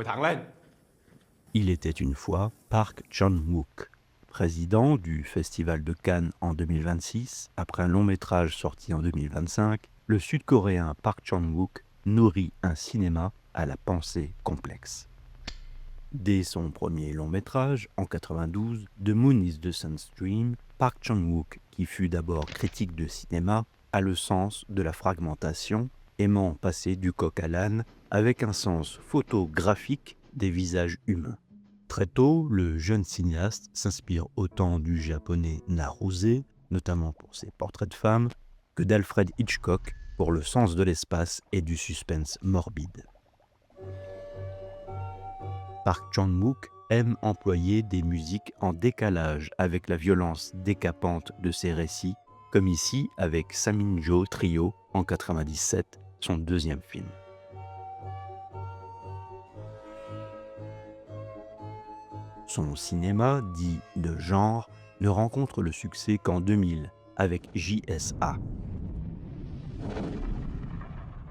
ngồi thẳng lên. Il était une fois Park Chan-wook, président du Festival de Cannes en 2026. Après un long métrage sorti en 2025, le Sud-Coréen Park Chan-wook nourrit un cinéma à la pensée complexe. Dès son premier long métrage, en 92, The Moon is the Sun's Dream, Park Chan-wook, qui fut d'abord critique de cinéma, a le sens de la fragmentation, aimant passer du coq à l'âne avec un sens photographique des visages humains. Très tôt, le jeune cinéaste s'inspire autant du japonais Naruse, notamment pour ses portraits de femmes, que d'Alfred Hitchcock pour le sens de l'espace et du suspense morbide. Park Chan-wook aime employer des musiques en décalage avec la violence décapante de ses récits, comme ici avec Saminjo Trio en 97, son deuxième film. Son cinéma, dit de genre, ne rencontre le succès qu'en 2000 avec J.S.A.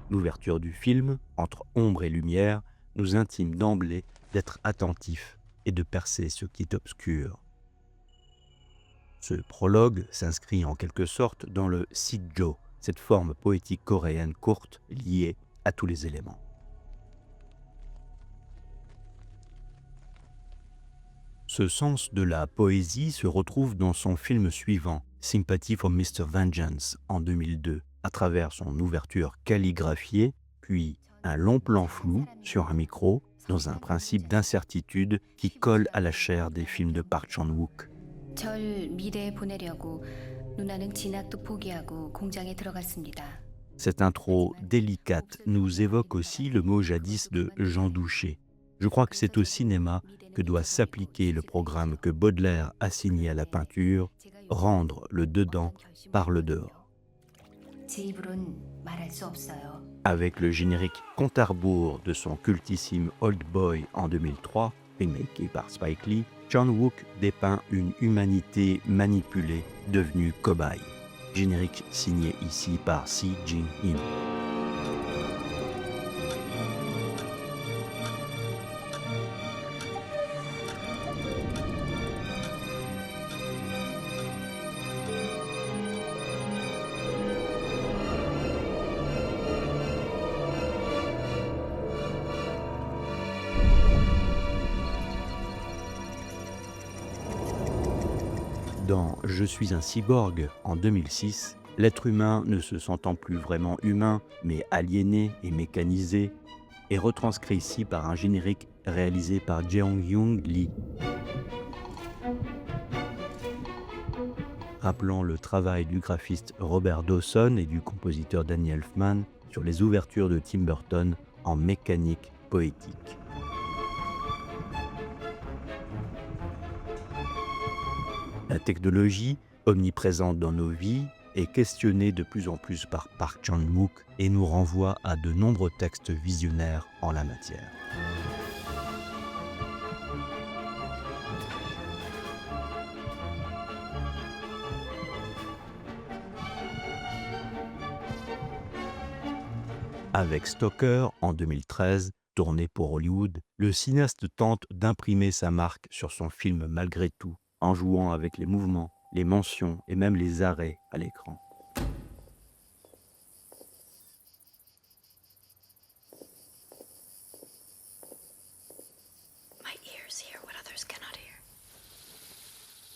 L'ouverture du film, entre ombre et lumière, nous intime d'emblée d'être attentifs et de percer ce qui est obscur. Ce prologue s'inscrit en quelque sorte dans le sijjo, cette forme poétique coréenne courte liée à tous les éléments. Ce sens de la poésie se retrouve dans son film suivant, Sympathy for Mr. Vengeance, en 2002, à travers son ouverture calligraphiée, puis un long plan flou sur un micro, dans un principe d'incertitude qui colle à la chair des films de Park Chan-wook. 절 미래에 보내려고 누나는 진학도 포기하고 공장에 들어갔습니다. Cette intro délicate nous évoque aussi le mot jadis de Jean Douché. Je crois que c'est au cinéma que doit s'appliquer le programme que Baudelaire a signé à la peinture, rendre le dedans par le dehors. 제 입으론 말할 수 없어요. Avec le générique compte à rebours de son cultissime Old Boy en 2003, remaké par Spike Lee, Chan-wook dépeint une humanité manipulée, devenue cobaye. Générique signé ici par Si Jin-in. Dans Je suis un cyborg en 2006, l'être humain, ne se sentant plus vraiment humain, mais aliéné et mécanisé, est retranscrit ici par un générique réalisé par Jeong-young Lee. Rappelant le travail du graphiste Robert Dawson et du compositeur Danny Elfman sur les ouvertures de Tim Burton en mécanique poétique. La technologie, omniprésente dans nos vies, est questionnée de plus en plus par Park Chan-wook et nous renvoie à de nombreux textes visionnaires en la matière. Avec Stalker en 2013, tourné pour Hollywood, le cinéaste tente d'imprimer sa marque sur son film malgré tout, en jouant avec les mouvements, les mentions et même les arrêts à l'écran. My ears hear what others cannot hear.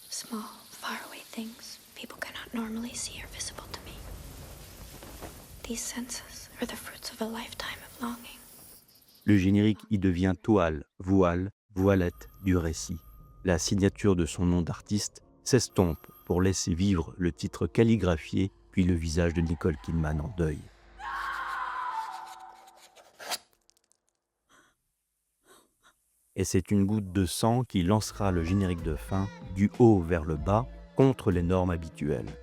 Small, faraway things people cannot normally see are visible to me. These senses are the fruits of a lifetime of longing. Le générique y devient toile, voile, voilette du récit. La signature de son nom d'artiste s'estompe pour laisser vivre le titre calligraphié, puis le visage de Nicole Kidman en deuil. Et c'est une goutte de sang qui lancera le générique de fin du haut vers le bas contre les normes habituelles.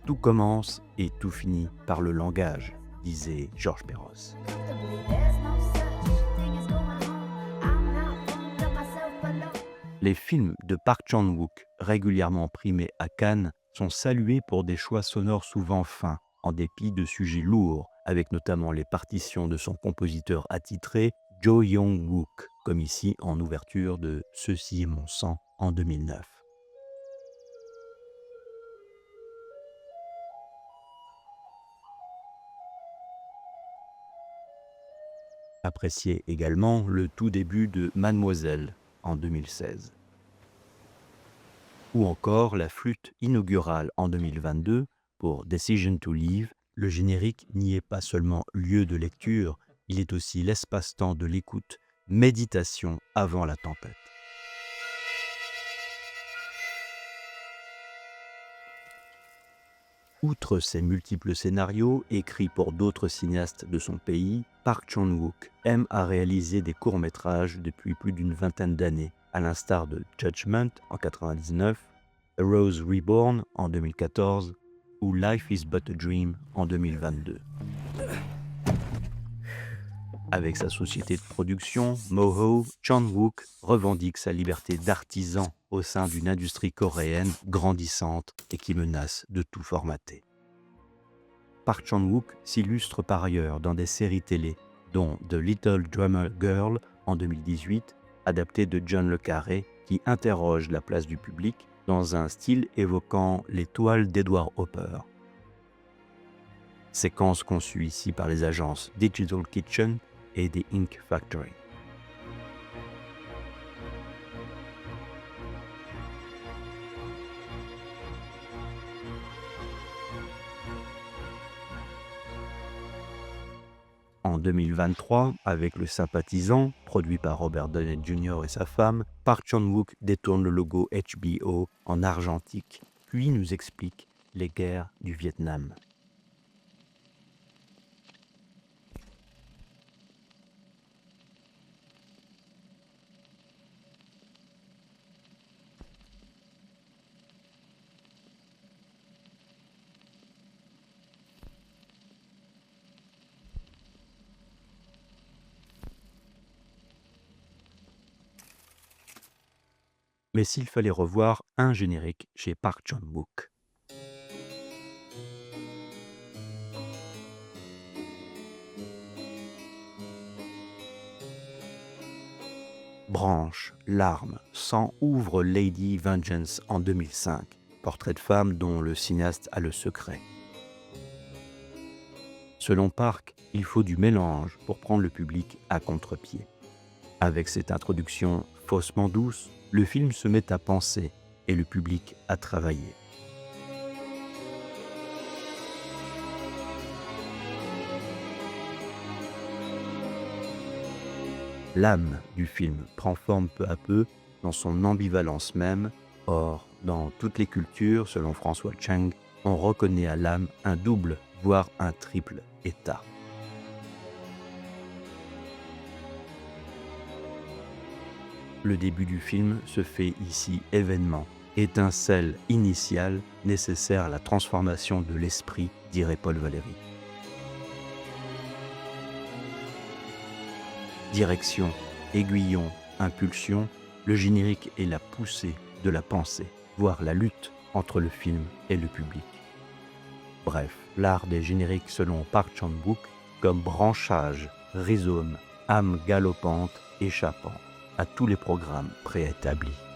Tout commence et tout finit par le langage, disait Georges Perros. Les films de Park Chan-wook, régulièrement primés à Cannes, sont salués pour des choix sonores souvent fins, en dépit de sujets lourds, avec notamment les partitions de son compositeur attitré Jo Young-wook. comme ici en ouverture de Ceci est mon sang en 2009. Appréciez également le tout début de Mademoiselle en 2016. Ou encore la flûte inaugurale en 2022 pour Decision to Leave. Le générique n'y est pas seulement lieu de lecture, il est aussi l'espace-temps de l'écoute, méditation avant la tempête. Outre ses multiples scénarios écrits pour d'autres cinéastes de son pays, Park Chan-wook aime à réaliser des courts-métrages depuis plus d'une vingtaine d'années, à l'instar de Judgment en 1999, A Rose Reborn en 2014 ou Life is but a Dream en 2022. Avec sa société de production, Moho, Chan-wook revendique sa liberté d'artisan au sein d'une industrie coréenne grandissante et qui menace de tout formater. Park Chan-wook s'illustre par ailleurs dans des séries télé, dont The Little Drummer Girl en 2018, adaptée de John le Carré, qui interroge la place du public dans un style évoquant les toiles d'Edward Hopper. Séquence conçue ici par les agences Digital Kitchen et The Ink Factory. En 2023, avec Le Sympathisant, produit par Robert Downey Jr. et sa femme, Park Chan-wook détourne le logo HBO en argentique, puis nous explique les guerres du Vietnam. Mais s'il fallait revoir un générique chez Park Chan-wook. Branche, larmes, sang ouvre Lady Vengeance en 2005, portrait de femme dont le cinéaste a le secret. Selon Park, il faut du mélange pour prendre le public à contre-pied. Avec cette introduction faussement douce, le film se met à penser et le public à travailler. L'âme du film prend forme peu à peu dans son ambivalence même. Or, dans toutes les cultures, selon François Cheng, on reconnaît à l'âme un double, voire un triple état. Le début du film se fait ici événement, étincelle initiale nécessaire à la transformation de l'esprit, dirait Paul Valéry. Direction, aiguillon, impulsion, le générique est la poussée de la pensée, voire la lutte entre le film et le public. Bref, l'art des génériques selon Park Chan-wook comme branchage, rhizome, âme galopante, échappant à tous les programmes préétablis.